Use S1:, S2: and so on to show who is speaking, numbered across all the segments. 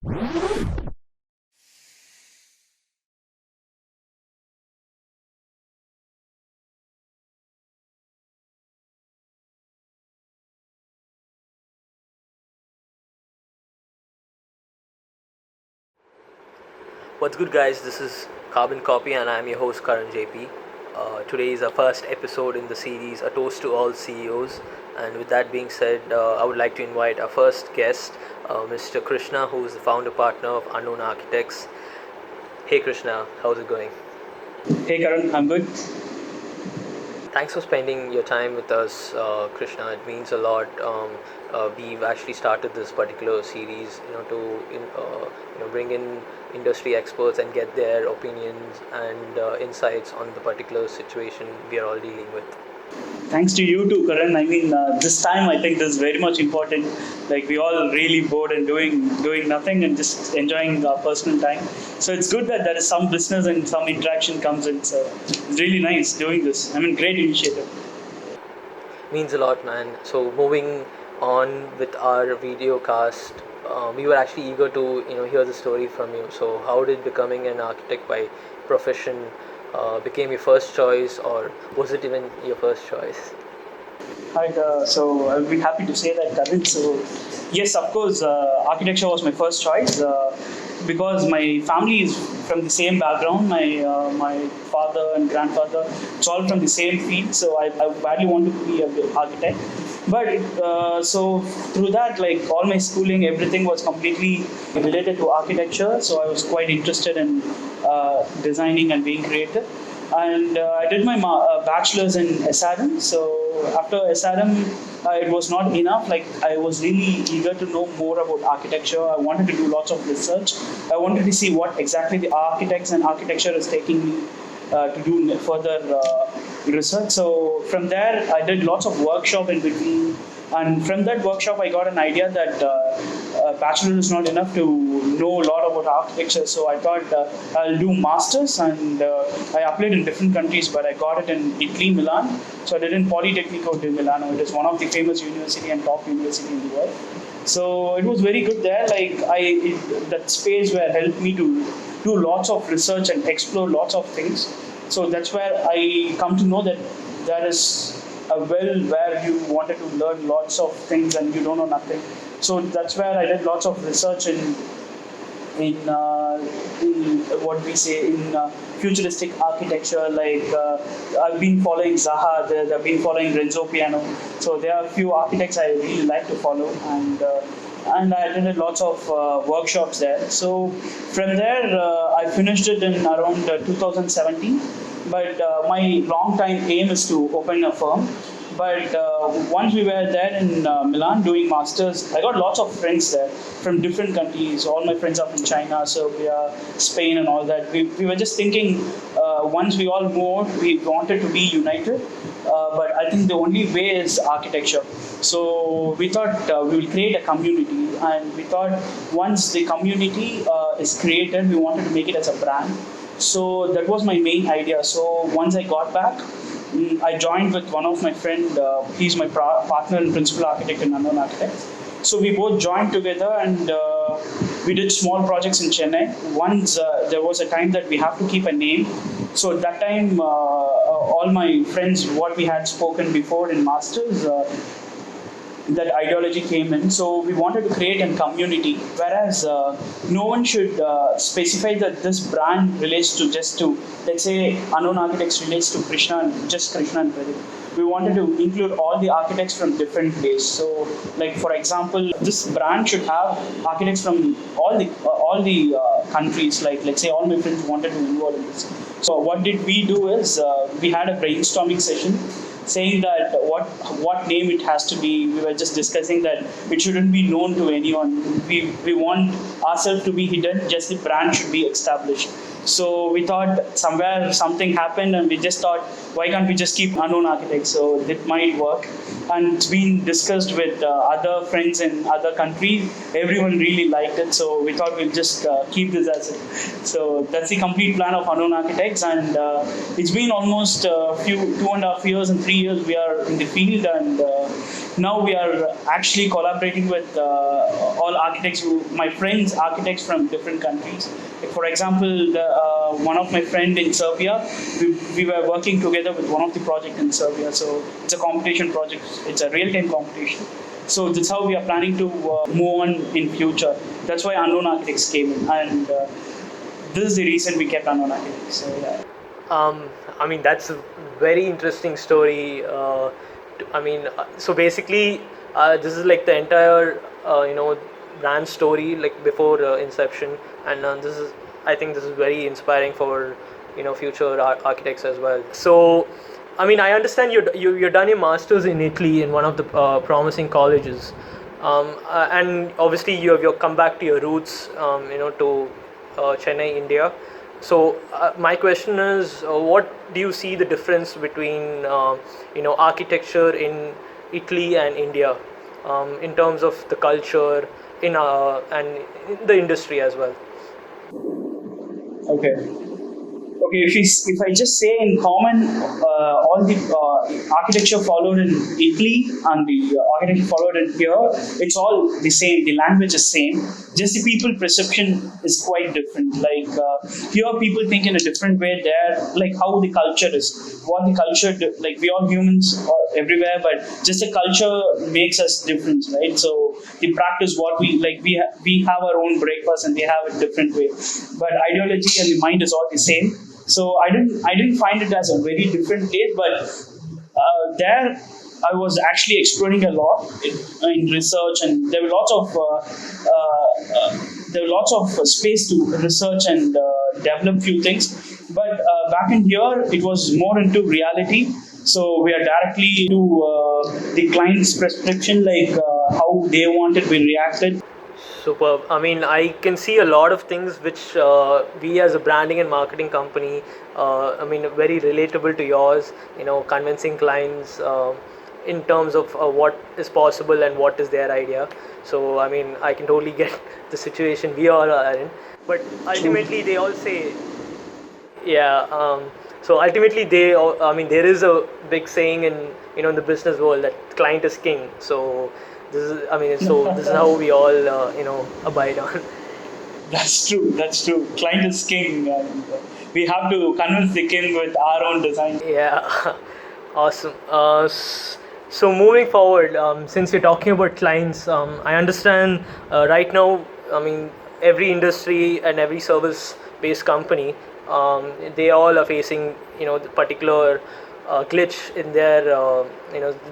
S1: What's good, guys? This is CarbonKaapi and I'm your host Karan JP. Today is our first episode in the series A Toast to All CEOs, and with that being said, I would like to invite our first guest, Mr. Krishna, who is the founder partner of UnkownArchitects. Hey Krishna, how's it going?
S2: Hey Karan, I'm good.
S1: Thanks for spending your time with us, Krishna. It means a lot. We've actually started this particular series, to bring in industry experts and get their opinions and insights on the particular situation we are all dealing with.
S2: Thanks to you too, Karan. I mean, this time I think this is very much important. Like we all really bored and doing nothing and just enjoying our personal time. So it's good that there is some business and some interaction comes in. So it's really nice doing this. I mean, great initiative.
S1: Means a lot, man. So moving on with our video cast, we were actually eager to hear the story from you. So how did becoming an architect by profession became your first choice, or was it even your first choice?
S2: Hi, so I'll be happy to say that, Karan. So yes, of course, architecture was my first choice because my family is from the same background. My father and grandfather, it's all from the same field. So I badly wanted to be an architect. But so through that, like all my schooling, everything was completely related to architecture. So I was quite interested in designing and being creative. And I did my bachelor's in SRM. So after SRM, it was not enough. Like I was really eager to know more about architecture. I wanted to do lots of research. I wanted to see what exactly the architects and architecture is taking me to do further research. So from there, I did lots of workshop in between. And from that workshop, I got an idea that bachelor is not enough to know a lot about architecture. So I thought I'll do masters, and I applied in different countries, but I got it in Italy, Milan. So I did in Politecnico di Milano. It is one of the famous university and top university in the world. So it was very good there. Like that space where helped me to do lots of research and explore lots of things. So that's where I come to know that there is a well where you wanted to learn lots of things and you don't know nothing. So that's where I did lots of research in what we say in futuristic architecture. Like I've been following Zaha, I've been following Renzo Piano. So there are a few architects I really like to follow, and I attended lots of workshops there. So from there, I finished it in around 2017. But my long time aim is to open a firm. But once we were there in Milan doing masters, I got lots of friends there from different countries. All my friends are from China, Serbia, Spain, and all that. We were just thinking once we all moved, we wanted to be united. But I think the only way is architecture. So we thought we will create a community, and we thought once the community is created, we wanted to make it as a brand. So that was my main idea. So once I got back, I joined with one of my friend. He's my partner and principal architect in UnkownArchitects. So we both joined together, and we did small projects in Chennai. Once there was a time that we have to keep a name. So at that time, all my friends, what we had spoken before in masters, that ideology came in. So we wanted to create a community, whereas no one should specify that this brand relates to just to, let's say, UnkownArchitects relates to Krishna and just Krishna and Pradeep. We wanted to include all the architects from different places. So, like for example, this brand should have architects from all the countries. Like let's say all my friends wanted to involve in this. So what did we do is we had a brainstorming session, saying that what name it has to be. We were just discussing that it shouldn't be known to anyone. We want ourselves to be hidden, just the brand should be established. So we thought somewhere something happened, and we just thought, why can't we just keep UnkownArchitects? So it might work. And it's been discussed with other friends in other countries. Everyone really liked it, so we thought we'll just keep this as it. So that's the complete plan of UnkownArchitects, and it's been almost 2.5 years and 3 years we are in the field, and now we are actually collaborating with all architects, my friends, architects from different countries. Like for example, one of my friend in Serbia, we were working together with one of the project in Serbia. So it's a competition project. It's a real-time competition. So that's how we are planning to move on in future. That's why Unknown Architects came in, and this is the reason we kept Unknown Architects. So yeah.
S1: I mean, that's a very interesting story. So basically, this is like the entire, brand story, like before inception, and I think this is very inspiring for, future architects as well. So, I mean, I understand you're done your masters in Italy in one of the promising colleges, and obviously you've come back to your roots, to Chennai, India. So my question is, what do you see the difference between architecture in Italy and India, in terms of the culture and in the industry as well?
S2: Okay. Okay, if I just say in common, all the architecture followed in Italy and the architecture followed in here, it's all the same. The language is same. Just the people perception is quite different. Like here, people think in a different way. There, like how the culture is, what the culture like we all humans everywhere, but just the culture makes us different, right? So the practice, what we like, we have our own breakfast and they have a different way, but ideology and the mind is all the same. So I didn't find it as a very different place, but there I was actually exploring a lot in research, and there were lots of space to research and develop few things. But back in here, it was more into reality. So we are directly to the client's prescription, like how they wanted, we reacted.
S1: Superb. I mean, I can see a lot of things which we as a branding and marketing company, very relatable to yours, convincing clients in terms of what is possible and what is their idea. So, I mean, I can totally get the situation we all are in. But ultimately, they all say, yeah. So ultimately, there is a big saying in the business world that client is king. So this is how we all abide on.
S2: That's true. That's true. Client is king, and we have to convince the king with our own design.
S1: Yeah, awesome. So moving forward, since you're talking about clients, I understand right now. I mean, every industry and every service-based company, they all are facing the particular glitch in their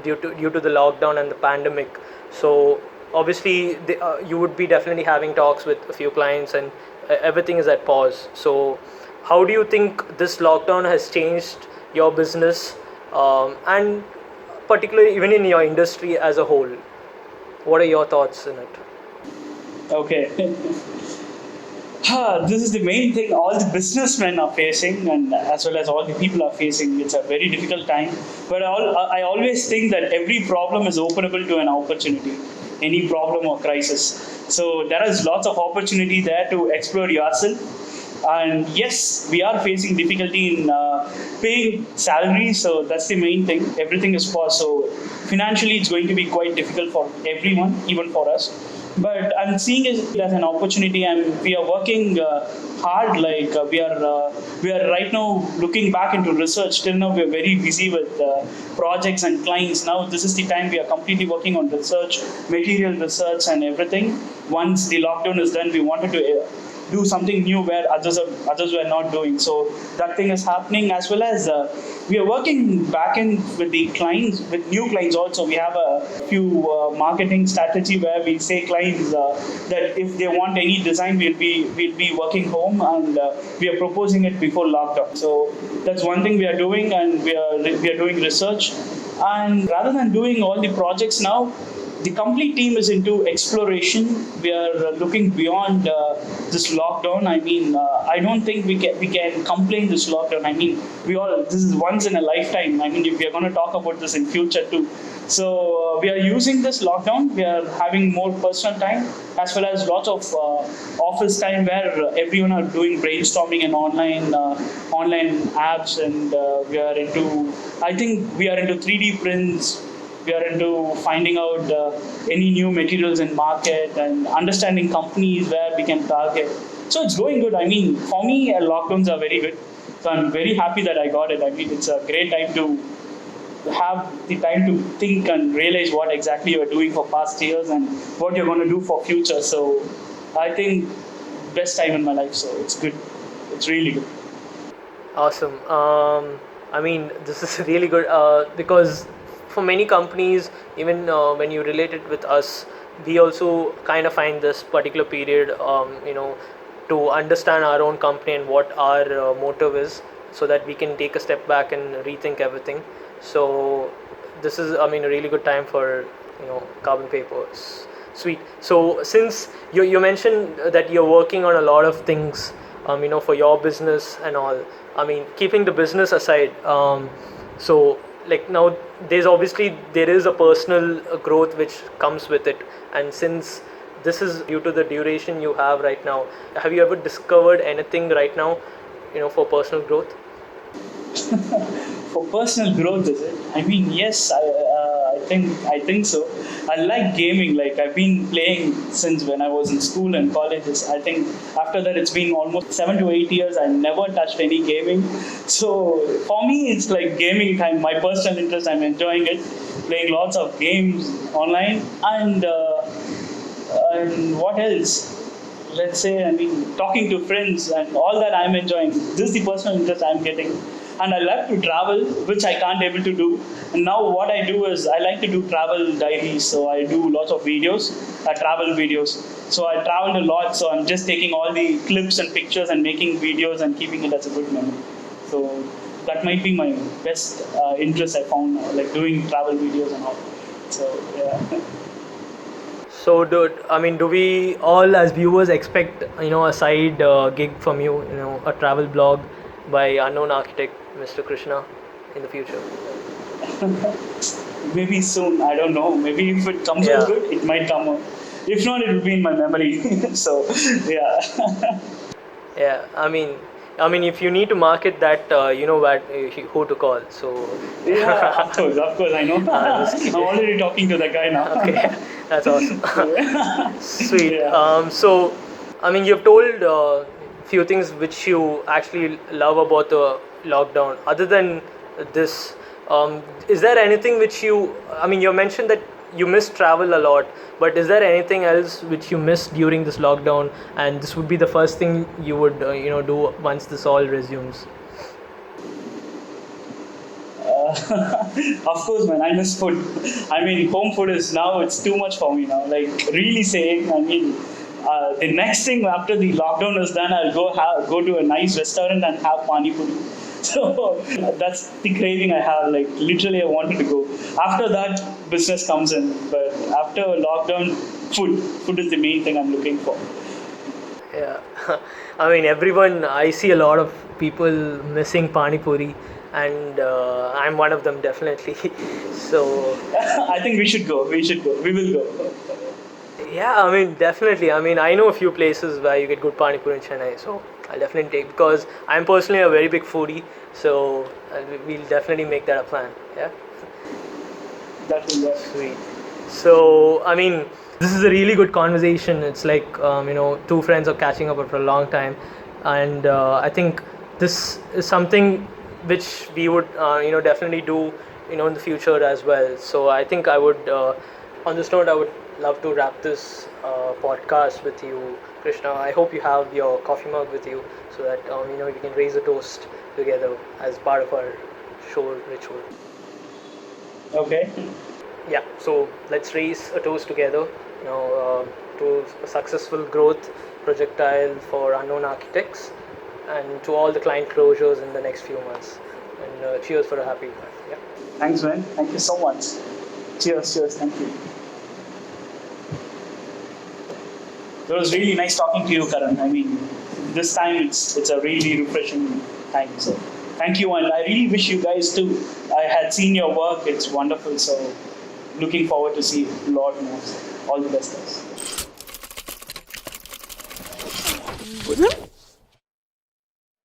S1: due to the lockdown and the pandemic. So obviously you would be definitely having talks with a few clients, and everything is at pause. So how do you think this lockdown has changed your business, and particularly even in your industry as a whole? What are your thoughts in it?
S2: Okay. This is the main thing all the businessmen are facing, and as well as all the people are facing. It's a very difficult time, but I always think that every problem is openable to an opportunity, any problem or crisis. So there is lots of opportunity there to explore yourself. And yes, we are facing difficulty in paying salary, so that's the main thing. Everything is paused, so financially it's going to be quite difficult for everyone, even for us. But I'm seeing it as an opportunity, and we are working hard. Like we are right now looking back into research. Till now, we are very busy with projects and clients. Now this is the time we are completely working on research, material research, and everything. Once the lockdown is done, we wanted to do something new where others were not doing. So that thing is happening, as well as we are working back in with the clients, with new clients also. We have a few marketing strategy where we say clients that if they want any design, we'll be working home, and we are proposing it before lockdown. So that's one thing we are doing, and we are doing research. And rather than doing all the projects now, the complete team is into exploration. We are looking beyond this lockdown. I mean, I don't think we can complain this lockdown. I mean, this is once in a lifetime. I mean, if we are going to talk about this in future too. So we are using this lockdown. We are having more personal time, as well as lots of office time where everyone are doing brainstorming and online apps, and we are into. I think we are into 3D prints. We are into finding out any new materials in market and understanding companies where we can target. So it's going good. I mean, for me, lockdowns are very good. So I'm very happy that I got it. I mean, it's a great time to have the time to think and realize what exactly you're doing for past years and what you're going to do for future. So I think best time in my life. So it's good. It's really good.
S1: Awesome. I mean, this is really good because for many companies, even when you relate it with us, we also kind of find this particular period, to understand our own company and what our motive is, so that we can take a step back and rethink everything. So this is, I mean, a really good time for carbon papers. Sweet. So since you mentioned that you're working on a lot of things, for your business and all. I mean, keeping the business aside, so like now there is a personal growth which comes with it, and since this is due to the duration you have right now, have you ever discovered anything right now, for personal growth?
S2: For personal growth, is it? I mean, yes, I think so. I like gaming. Like I've been playing since when I was in school and colleges. I think after that it's been almost 7 to 8 years. I never touched any gaming. So for me, it's like gaming time. My personal interest. I'm enjoying it. Playing lots of games online and what else? Let's say, I mean, talking to friends and all that I'm enjoying. This is the personal interest I'm getting. And I love to travel, which I can't able to do. And now what I do is I like to do travel diaries. So I do lots of videos, travel videos. So I traveled a lot. So I'm just taking all the clips and pictures and making videos and keeping it as a good memory. So that might be my best interest I found now, like doing travel videos and all. So yeah.
S1: So do we all as viewers expect a side gig from you, a travel blog by unknown architect Mr. Krishna in the future?
S2: Maybe soon. I don't know. Maybe if it comes out good, it might come out. If not, it will be in my memory. So yeah.
S1: Yeah. I mean, if you need to market that, who to call. So
S2: yeah, of course, I know. I'm already talking to the guy now.
S1: Okay, that's awesome. Sweet.
S2: Yeah.
S1: So, I mean, you've told few things which you actually love about the lockdown. Other than this, is there anything which you mentioned that you miss travel a lot, but is there anything else which you missed during this lockdown, and this would be the first thing you would do once this all resumes?
S2: Of course, man, I miss food. I mean, home food is now, it's too much for me now. Like, really saying, I mean, the next thing after the lockdown is done, I'll go to a nice restaurant and have pani puri. So that's the craving I have. Like literally, I wanted to go. After that, business comes in. But after lockdown, food is the main thing I'm looking for.
S1: Yeah, I mean I see a lot of people missing pani puri, and I'm one of them definitely. So
S2: I think we should go. We will go.
S1: yeah, I mean definitely. I mean I know a few places where you get good pani puri in Chennai, so I'll definitely take, because I'm personally a very big foodie. So we'll definitely make that a plan. Yeah.
S2: That will work.
S1: Sweet. So I mean, this is a really good conversation. It's like two friends are catching up after a long time, and I think this is something which we would definitely do in the future as well. So I think I would on this note I would love to wrap this podcast with you, Krishna. I hope you have your coffee mug with you, so that we can raise a toast together as part of our show ritual.
S2: Okay.
S1: Yeah, so let's raise a toast together, to a successful growth projectile for Unknown Architects, and to all the client closures in the next few months. And cheers for a happy life. Yeah.
S2: Thanks, man. Thank you so much. Cheers. Thank you. It was really nice talking to you, Karan. I mean, this time it's a really refreshing time. So thank you, and I really wish you guys too. I had seen your work; it's wonderful. So looking forward to see a lot more. All the best, guys.